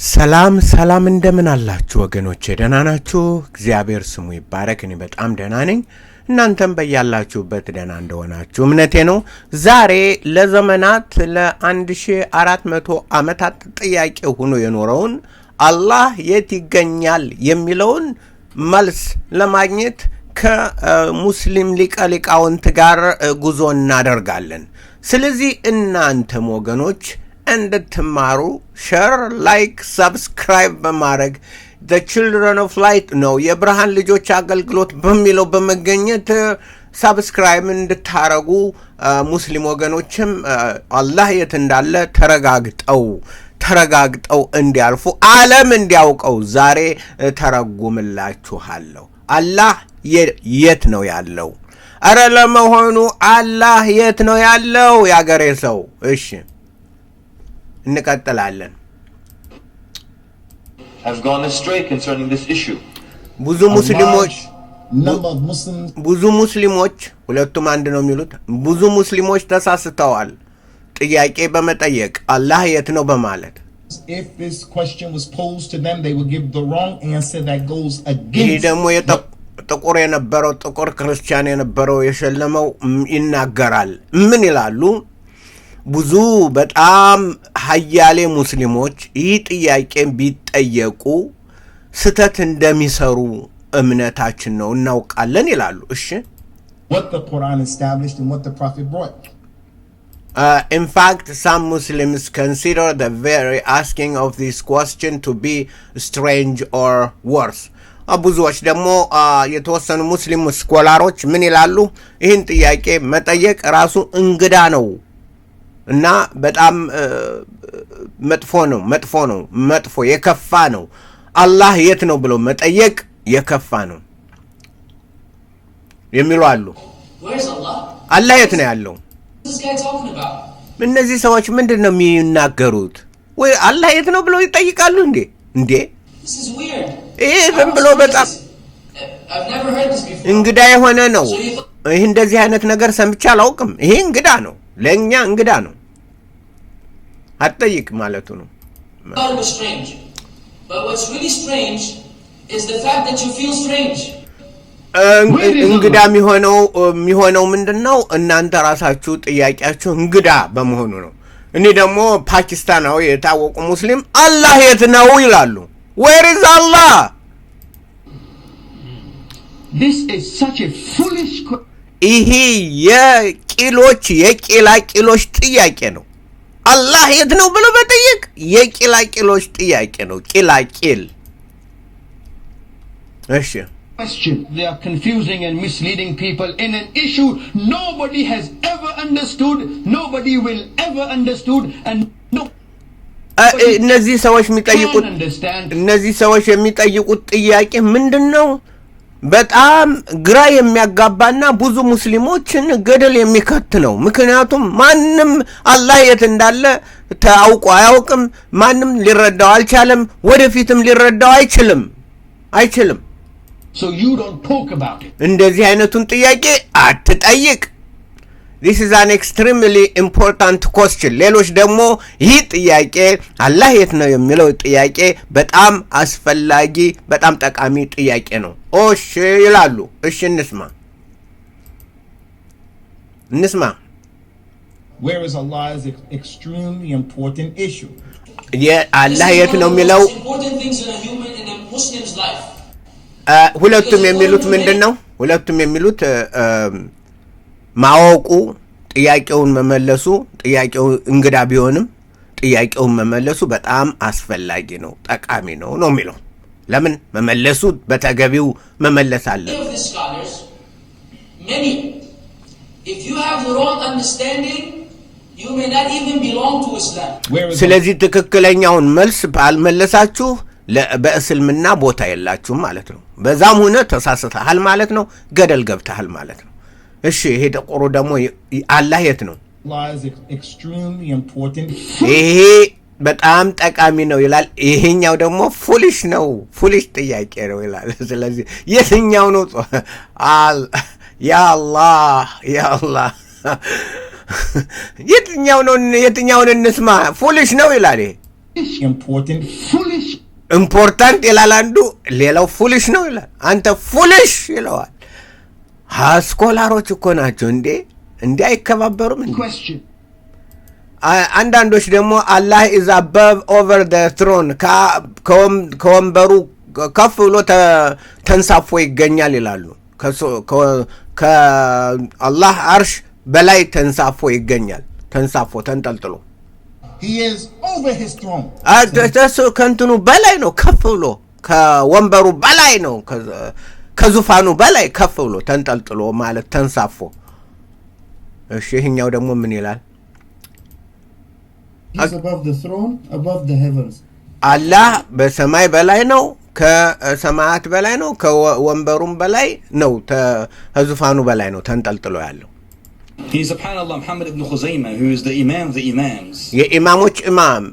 ሰላም ሰላም እንደምን አላችሁ ወገኖቼ? ደህና ናችሁ? እግዚአብሔር ስሙ ይባረክ። እኔ በጣም ደህና ነኝ። እናንተም በያላችሁበት ደህና እንደሆናችሁ እምነቴ ነው። ዛሬ ለዘመናት ለ1400 ዓመታት ጥያቄ ሆኖ የኖረውን አላህ የት ይገኛል የሚለውን መልስ ለማግኘት ከሙስሊም ሊቃውንት ጋር ጉዞ እናደርጋለን። ስለዚህ እናንተም ወገኖች እንድትማሩ ሼር፣ ላይክ፣ ሰብስክራይብ በማድረግ the children of light ነው የብርሃን ልጆች አገልግሎት በሚለው በመገኘት ሰብስክራይብ እንድታረጉ ሙስሊም ወገኖችም አላህ የት እንዳለ ተረጋግጠው እንዲያልፉ ዓለም እንዲያውቀው ዛሬ ተረጉምላችኋለሁ። አላህ የት ነው ያለው? አረ ለመሆኑ አላህ የት ነው ያለው? ያገሬ ሰው እሺ እንቀጥላለን። have gone astray concerning this issue. ብዙ ሙስሊሞች ሁለቱም አንድ ነው የሚሉት ብዙ ሙስሊሞች ተሳስተዋል ጥያቄ በመጠየቅ አላህ የት ነው በማለት if this question was posed to them they would give the wrong answer that goes against ይህ ደግሞ ጥቁር የነበረው ጥቁር ክርስቲያን የነበረው የሸለመው ይናገራል። ምን ይላሉ? ብዙ በጣም ሀያሌ ሙስሊሞች ይህ ጥያቄ ቢጠየቁ ስተት እንደሚሰሩ እምነታችን ነው እናውቃለን ይላሉ። እሺ what the Quran established and what the prophet brought. In fact, some Muslims consider the very asking of this question to be strange or worse. ብዙዎች ደግሞ የተወሰኑ ሙስሊም ስኮላሮች ምን ይላሉ? ይህን ጥያቄ መጠየቅ ራሱ እንግዳ ነው እና በጣም መጥፎ የከፋ ነው። አላህ የት ነው ብሎ መጠየቅ የከፋ ነው የሚሉ አሉ። አላህ የት ነው ያለው? እነዚህ ሰዎች ምንድነው የሚናገሩት? ወይ አላህ የት ነው ብሎ ይጠይቃሉ እንዴ? ይሄ ዝም ብሎ በጣም እንግዳ የሆነ ነው። ይሄ እንደዚህ አይነት ነገር ሰምቼ አላውቅም። ይሄ እንግዳ ነው፣ ለኛ እንግዳ ነው። አትጠይቅ ማለቱ ነው። እንግዳ የሚሆነው ምንድነው? እናንተ ራሳችሁ ጥያቄያችሁ እንግዳ በመሆኑ ነው። እኔ ደግሞ ፓኪስታናዊ የታወቁ ሙስሊም አላህ የት ነው ይላሉ። Where is Allah? This is such a foolish ይሄ የቂላቂሎች ጥያቄ ነው። አላህ የት ነው ብሎ መጠየቅ የቂላቂሎች ጥያቄ ነው። ቂላቂል እሺ question. They are confusing and misleading people in an issue nobody has ever understood, nobody will ever understood, and no እነዚህ ሰዎች የሚጠይቁት ጥያቄ ምንድነው? በጣም ግራ የሚያጋባና ብዙ ሙስሊሞችን ገደል የሚከት ነው። ምክንያቱም ማንም አላህ የት እንዳለ ታውቆ አያውቅም። ማንም ሊረዳው አልቻለም። ወደፊትም ሊረዳው አይችልም። So you don't talk about it. እንደዚህ አይነቱን ጥያቄ አትጠይቅ። This is an extremely important question. ሌሎች ደግሞ ይህ ጥያቄ አላህ የት ነው የሚለው ጥያቄ በጣም አስፈላጊ በጣም ጠቃሚ ጥያቄ ነው። እሺ ይላሉ። እሺ እንስማ። Where is Allah is an extremely important issue. አላህ የት ነው የሚለው ሁለቱም የሚሉት ምንድነው? ሁለቱም የሚሉት ማወቁ ጥያቄውን መመለሱ ጥያቄው እንግዳ ቢሆንም ጥያቄውን መመለሱ በጣም አስፈላጊ ነው፣ ጠቃሚ ነው የሚለው። ለምን መመለሱ በተገቢው መመለስ አለ። ስለዚህ ትክክለኛውን መልስ ባልመለሳችሁ በእስልምና ቦታ የላችሁም ማለት ነው። በዛም ሆነ ተሳስተሃል ማለት ነው፣ ገደል ገብተሃል ማለት ነው። እሺ ይሄ ጥቁሩ ደግሞ አላህ የት ነው? ይሄ በጣም ጠቃሚ ነው ይላል። ይሄኛው ደግሞ ፉሊሽ ጥያቄ ነው ይላል። ስለዚህ የትኛው ነው? ያ አላህ የትኛውን እንስማ? ፉሊሽ ነው ይላል። important, foolish. ኢምፖርታንት ይላል አንዱ፣ ሌላው ፉሊሽ ነው ይላል። አንተ ፉሊሽ ይለዋል። ስኮላሮች እኮ ናቸው እንዴ! እንዴ አይከባበሩም እንዴ? question. አንዳንዶች ደግሞ አላህ ኢዝ አበቭ ኦቨር ዘ ትሮን፣ ከወንበሩ ከፍ ብሎ ተንሳፎ ይገኛል ይላሉ። ከአላህ አርሽ በላይ ተንሳፎ ይገኛል። ተንሳፎ ተንጠልጥሎ He is over his throne. ከእንትኑ በላይ ነው፣ ከፍ ብሎ ከወንበሩ በላይ ነው፣ ከዙፋኑ በላይ ከፍ ብሎ ተንጠልጥሎ ማለት ተንሳፎ። እሺ ይሄኛው ደግሞ ምን ይላል? He's above the throne, above the heavens. አላህ በሰማይ በላይ ነው፣ ከሰማያት በላይ ነው፣ ከወንበሩም በላይ ነው፣ ከዙፋኑ በላይ ነው ተንጠልጥሎ ያለው። He is subhanallah Muhammad ibn Khuzaymah, who is the imam of the imams. የኢማሞች ኢማም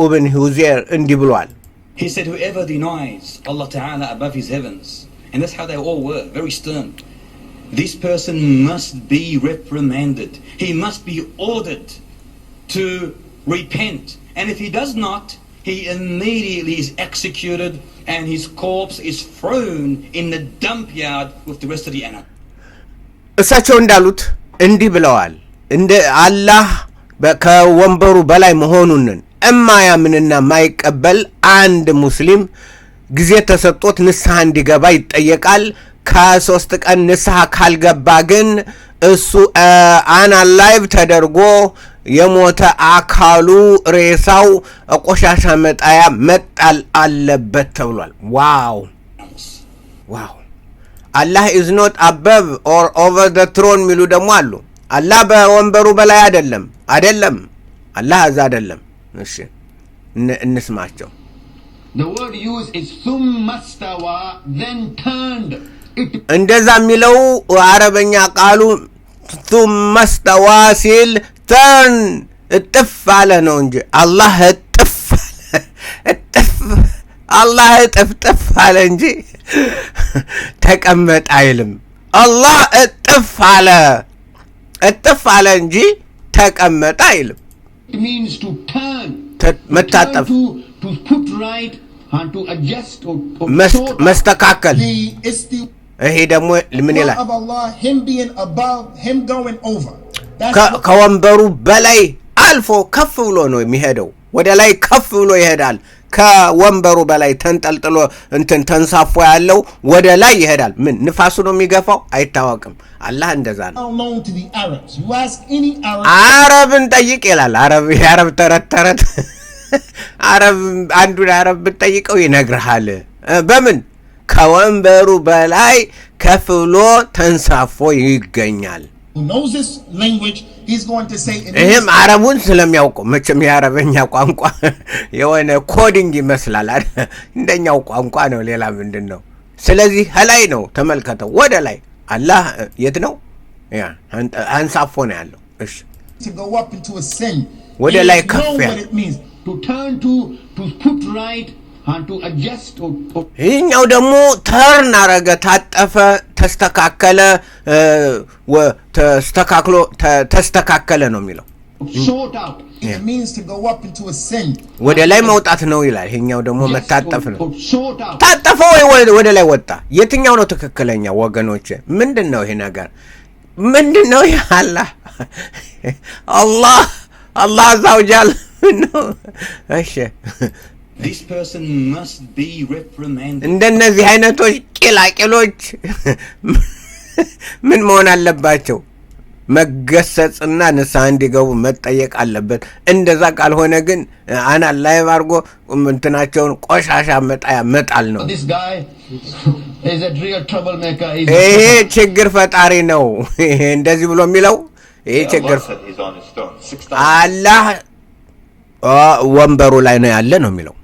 ኢብን ሁዘይር እንዲህ ብሏል። He said whoever denies Allah Ta'ala above his heavens, and that's how they all were, very stern, this person must be reprimanded. He must be ordered to repent, and if he does not, he immediately is executed and his corpse is thrown in the dump yard with the rest of the animals. እሳቸው እንዳሉት እንዲህ ብለዋል። እንደ አላህ ከወንበሩ በላይ መሆኑን እማያምንና ማይቀበል አንድ ሙስሊም ጊዜ ተሰጥቶት ንስሐ እንዲገባ ይጠየቃል። ከ3 ቀን ንስሐ ካልገባ ግን እሱ አናላይቭ ተደርጎ የሞተ አካሉ ሬሳው ቆሻሻ መጣያ መጣል አለበት ተብሏል። ዋው ዋው! አላህ ኢዝ ኖት አበቭ ኦር ኦቨር ዘ ትሮን ሚሉ ደግሞ አሉ። አላህ በወንበሩ በላይ አይደለም። አላህ እዛ አይደለም። እሺ እንስማቸው። The word used is thumma stawa, then turned. እንደዛ የሚለው አረበኛ ቃሉ ثم استوى ሲል ተርን እጥፍ አለ ነው እንጂ አላህ አላህ እጥፍ አለ እንጂ ተቀመጥ አይልም። አላህ እጥፍ አለ እንጂ ተቀመጥ አይልም። It means to turn. መታጠፍ፣ to put right and to adjust or መስተካከል። It's the ይሄ ደግሞ ምን ይላል? of Allah, him being above, him going over. ከወንበሩ በላይ አልፎ ከፍ ብሎ ነው የሚሄደው። ወደ ላይ ከፍ ብሎ ይሄዳል። ከወንበሩ በላይ ተንጠልጥሎ ተንሳፎ ያለው ወደ ላይ ይሄዳል። ምን ንፋሱ ነው የሚገፋው? አይታወቅም። አላህ እንደዛ ነው። አረብን ጠይቅ ይላል። የአረብ ተረት አንዱን አረብ ብትጠይቀው ይነግርሃል። በምን ከወንበሩ በላይ ከፍ ብሎ ተንሳፎ ይገኛል። ይህም አረቡን ስለሚያውቀው መቼም የአረበኛ ቋንቋ የሆነ ኮዲንግ ይመስላል። እንደኛው ቋንቋ ነው። ሌላ ምንድን ነው? ስለዚህ ከላይ ነው። ተመልከተው፣ ወደ ላይ አላህ የት ነው? አንሳፎ ነው ያለው። እሺ ወደ ላይ ከፍ ያለ ይህኛው ደግሞ ተርን አረገ፣ ታጠፈ፣ ተስተካከለ፣ ተስተካከለ ነው የሚለው። ወደ ላይ መውጣት ነው ይላል። ይህኛው ደግሞ መታጠፍ ነው። ታጠፈ ወይ ወደ ላይ ወጣ? የትኛው ነው ትክክለኛ? ወገኖች ምንድን ነው ይሄ ነገር? ምንድን ነው ይህ? አላህ አዛውጃል ነው። እሺ እንደነዚህ አይነቶች ቂላቂሎች ምን መሆን አለባቸው? መገሰጽና ንስሐ እንዲገቡ መጠየቅ አለበት። እንደዛ ካልሆነ ግን አናላይቭ አድርጎ እንትናቸውን ቆሻሻ መጣል ነው። ይሄ ችግር ፈጣሪ ነው። እንደዚህ ብሎ የሚለው ይሄ ችግር አላህ ወንበሩ ላይ ነው ያለ ነው የሚለው።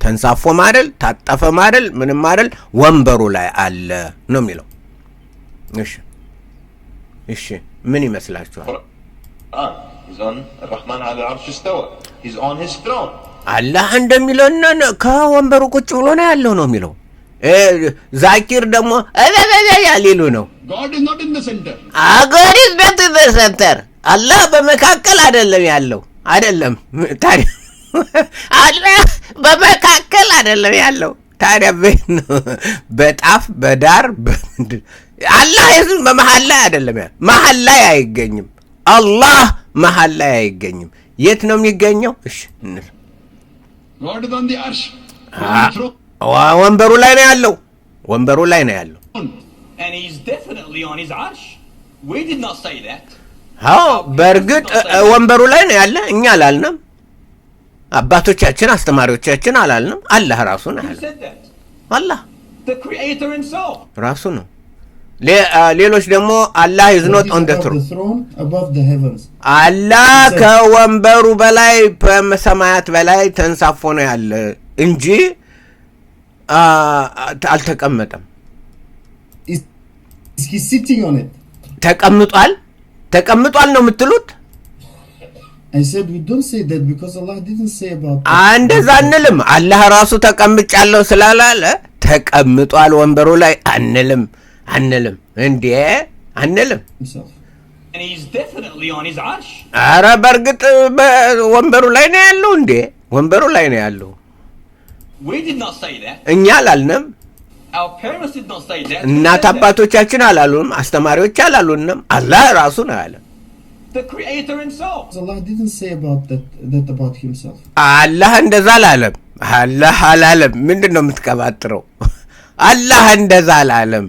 ተንሳፎ ማደል፣ ታጠፈ ማደል፣ ምንም ማደል ወንበሩ ላይ አለ ነው የሚለው። እሺ ምን ይመስላችኋል? አላህ እንደሚለውና ከወንበሩ ቁጭ ብሎ ነው ያለው ነው የሚለው። ዛኪር ደግሞ ያሊሉ ነው። God is not in the center. God is not in the center. አላህ በመካከል አይደለም ያለው። አይደለም ታዲያ አላህ በመካከል አይደለም ያለው ታዲያ በጣፍ በዳር አላህ የዝም በመሃል ላይ አይደለም ያለው መሃል ላይ አይገኝም አላህ መሃል ላይ አይገኝም የት ነው የሚገኘው እሺ God is on the arsh ወንበሩ ላይ ነው ያለው ወንበሩ ላይ ነው ያለው And he's definitely on his arsh. We did not say that. አዎ በርግጥ ወንበሩ ላይ ነው ያለ እኛ አላልንም አባቶቻችን አስተማሪዎቻችን አላልንም አላህ ራሱ ነው Who ያለው said that? አላህ The Creator himself. ራሱ ነው ሌሎች ደግሞ አላህ is not on the throne above the heavens. አላህ ከወንበሩ በላይ በሰማያት በላይ ተንሳፎ ነው ያለ እንጂ አልተቀመጠም Is he sitting on it? ተቀምጧል ነው የምትሉት I said we don't say that because Allah didn't say about that. እንደዛ አንልም አላህ ራሱ ተቀምጫለሁ ስላላለ ተቀምጧል ወንበሩ ላይ አንልም እንዴ አንልም Himself. And he's definitely on his arsh. አረ በርግጥ ወንበሩ ላይ ነው ያለው እንዴ ወንበሩ ላይ ነው ያለው We did not say that. እኛ አላልንም Our parents did not say that. እናት አባቶቻችን አላሉንም አስተማሪዎች አላሉንም አላህ ራሱ ነው ያለ The Creator himself. Allah didn't say about that about himself. አላህ እንደዛ አላለም አላህ አላለም ምንድነው የምትቀባጥረው አላህ እንደዛ አላለም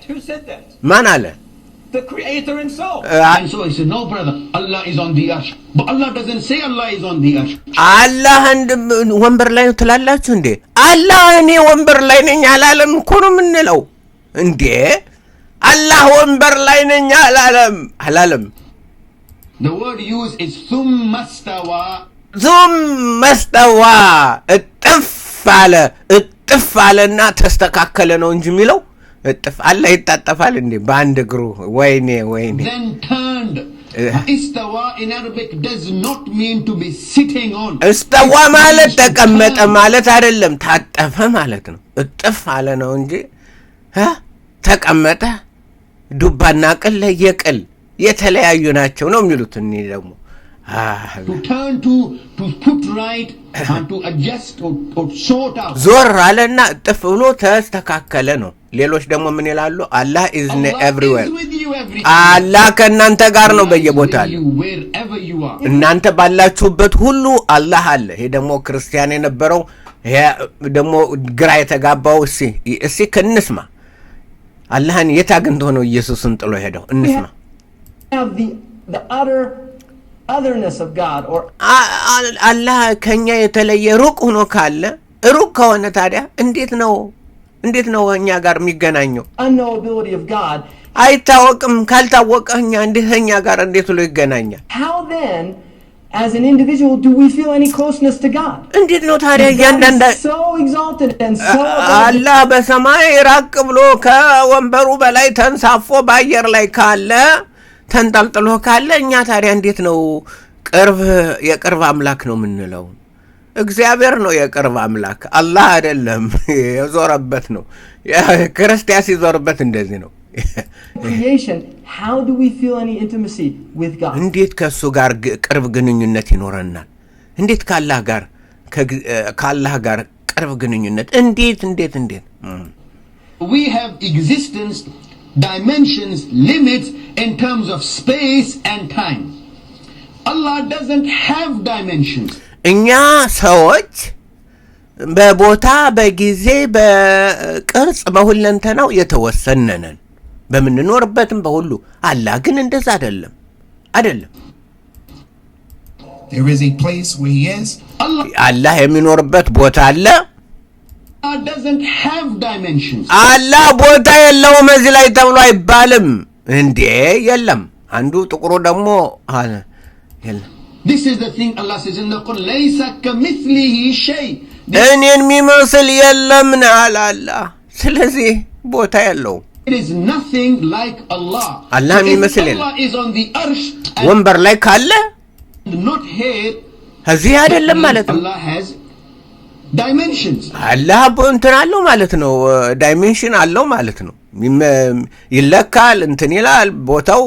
Who said that? ማን አለ The Creator himself. And so I said, no, brother, Allah is on the arsh. But Allah doesn't say Allah is on the arsh. አላህ ወንበር ላይ ነው ትላላችሁ እንዴ አላህ እኔ ወንበር ላይ ነኝ አላለም እኮ ነው የምንለው እንዴ አላህ ወንበር ላይ ነኝ አላለም The word used is thumma stawa እጥፍ አለና ተስተካከለ ነው እንጂ የሚለው እጥፍ አላህ ይጣጣፋል እንዴ በአንድ እግሩ ወይኔ then turned. Istawa in Arabic does not mean to be sitting on. እስተዋ ማለት ተቀመጠ ማለት አይደለም ታጠፈ ማለት ነው እጥፍ አለ ነው እንጂ ተቀመጠ ዱባና ቅል ለየቅል የተለያዩ ናቸው ነው የሚሉት እኔ ደግሞ to turn to put right and to adjust or sort out. ዞር አለና እጥፍ ብሎ ተስተካከለ ነው ሌሎች ደግሞ ምን ይላሉ አላህ is everywhere አላህ ከእናንተ ጋር ነው በየቦታው wherever you are. እናንተ ባላችሁበት ሁሉ አላህ አለ ይሄ ደግሞ ክርስቲያን የነበረው ይሄ ደግሞ ግራ የተጋባው እሺ ከንስማ አላህን የታገንቶ ነው ኢየሱስን ጥሎ ሄደው እንስማ have the otherness of God or አላህ ከኛ የተለየ ሩቅ ሆኖ ካለ ሩቅ ከሆነ ታዲያ እንዴት ነው እኛ ጋር የሚገናኘው unknowability of God አይታወቅም ካልታወቀኛ እንደኛ ጋር እንዴት ብሎ ይገናኛል how then as an individual do we feel any closeness to God እንዴት ነው ታዲያ ያንዳንዳ so exalted and so አላህ በሰማይ ራቅ ብሎ ከወንበሩ በላይ ተንሳፎ በአየር ላይ ካለ ተንጠልጥሎ ካለ እኛ ታዲያ እንዴት ነው የቅርብ አምላክ ነው የምንለው እግዚአብሔር ነው የቅርብ አምላክ አላህ አይደለም የዞረበት ነው ክርስቲያስ ይዞርበት እንደዚህ ነው creation how do we feel any intimacy with God እንዴት ከሱ ጋር ቅርብ ግንኙነት ይኖረናል እንዴት ካላህ ጋር ቅርብ ግንኙነት እንዴት We have existence, dimensions, limits in terms of space and time. Allah doesn't have dimensions. እኛ ሰዎች በቦታ በጊዜ በቅርጽ በሁለንተናው የተወሰነነን በመንኖርበትም በሁሉ አላህ ግን እንደዛ አይደለም There is a place where he is. አላህ የሚኖርበት ቦታ አለ Allah doesn't have dimensions. አላህ ቦታ የለውም እዚህ ላይ ተብሎ አይባልም እንዴ የለም አንዱ ጥቁሩ ደግሞ የለም This is the thing Allah says in the Quran, laysa kamithlihi shay. እኔን የሚመስል የለም ነው አላህ ስለዚህ ቦታ የለውም There is nothing like Allah. Allah የሚመስል Allah is on the arsh ወንበር ላይ ካለ and not here. እዚህ አይደለም ማለት ነው Allah has dimensions. አላህ እንትን አለው ማለት ነው ዳይሜንሽን አለው ማለት ነው ይለካል እንትን ይላል ቦታው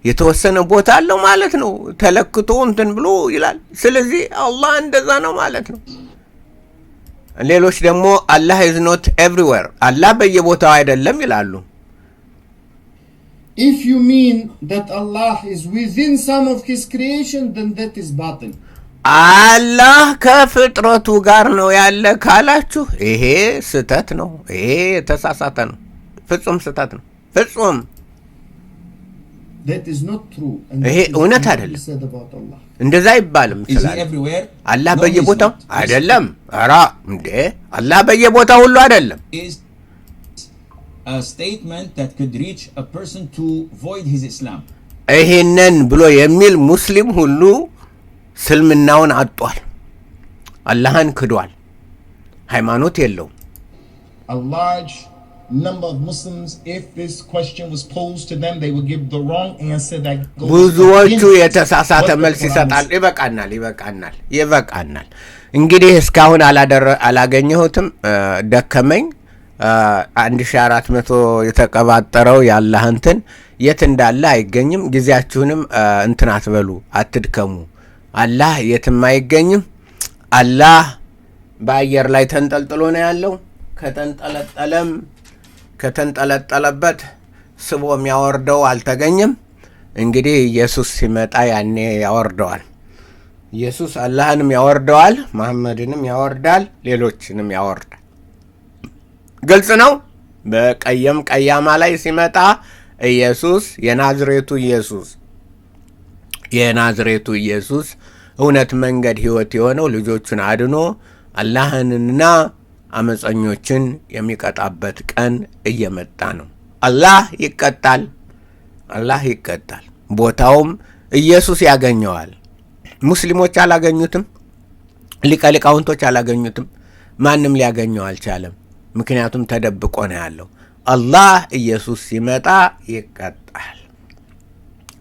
የተወሰነ ቦታ አለው ማለት ነው ተለክቶ እንትን ብሎ ይላል ስለዚህ አላህ እንደዛ ነው ማለት ነው ሌሎች ደግሞ አላህ is not everywhere አላህ በየቦታው አይደለም ይላሉ If you mean that Allah is within some of his creation, then that is batil. አላህ ከፍጥረቱ ጋር ነው ያለ ካላችሁ ይሄ ስህተት ነው ይሄ የተሳሳተ ነው ፍጹም ስህተት ነው ፍጹም That is not true. ይሄ እውነት አይደለም እንደዛ ይባልም ይችላል አላህ በየቦታው አይደለም አራ እንዴ አላህ በየቦታው ሁሉ አይደለም a statement that could reach a person to void his Islam ይሄንን ብሎ የሚል ሙስሊም ሁሉ ስልምናውን አጥቷል አላህን ክዷል ሃይማኖት የለው A large number of Muslims, if this question was posed to them, they would give the wrong answer that goes ብዙዎቹ የተሳሳተ መልስ ይሰጣል ይበቃናል እንግዲህ እስካሁን አላገኘሁትም ደከመኝ 1400 የተቀባጠረው ያላህ እንትን የት እንዳለ አይገኝም ጊዜያችሁንም እንትን አትበሉ አትድከሙ አላህ የትም አይገኝም አላህ በአየር ላይ ተንጠልጥሎ ነው ያለው ከተንጠለጠለበት ስቦ የሚያወርደው አልተገኘም እንግዲህ ኢየሱስ ሲመጣ ያኔ ያወርደዋል ኢየሱስ አላህንም ያወርደዋል መሐመድንም ያወርዳል ሌሎችንም ያወርዳል ግልጽ ነው በቀየም ቀያማ ላይ ሲመጣ ኢየሱስ የናዝሬቱ ኢየሱስ እውነት መንገድ ህይወት የሆነው ልጆቹን አድኖ አላህንና አመፀኞችን የሚቀጣበት ቀን እየመጣ ነው አላህ ይቀጣል ቦታውም ኢየሱስ ያገኘዋል ሙስሊሞች አላገኙትም ሊቃውንቶች አላገኙትም ማንም ሊያገኘው አልቻለም ምክንያቱም ተደብቆ ነው ያለው አላህ ኢየሱስ ሲመጣ ይቀጣል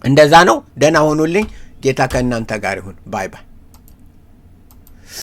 እንደዛ ነው ደህና ሆኑልኝ ጌታ ከእናንተ ጋር ይሁን ባይ ባይ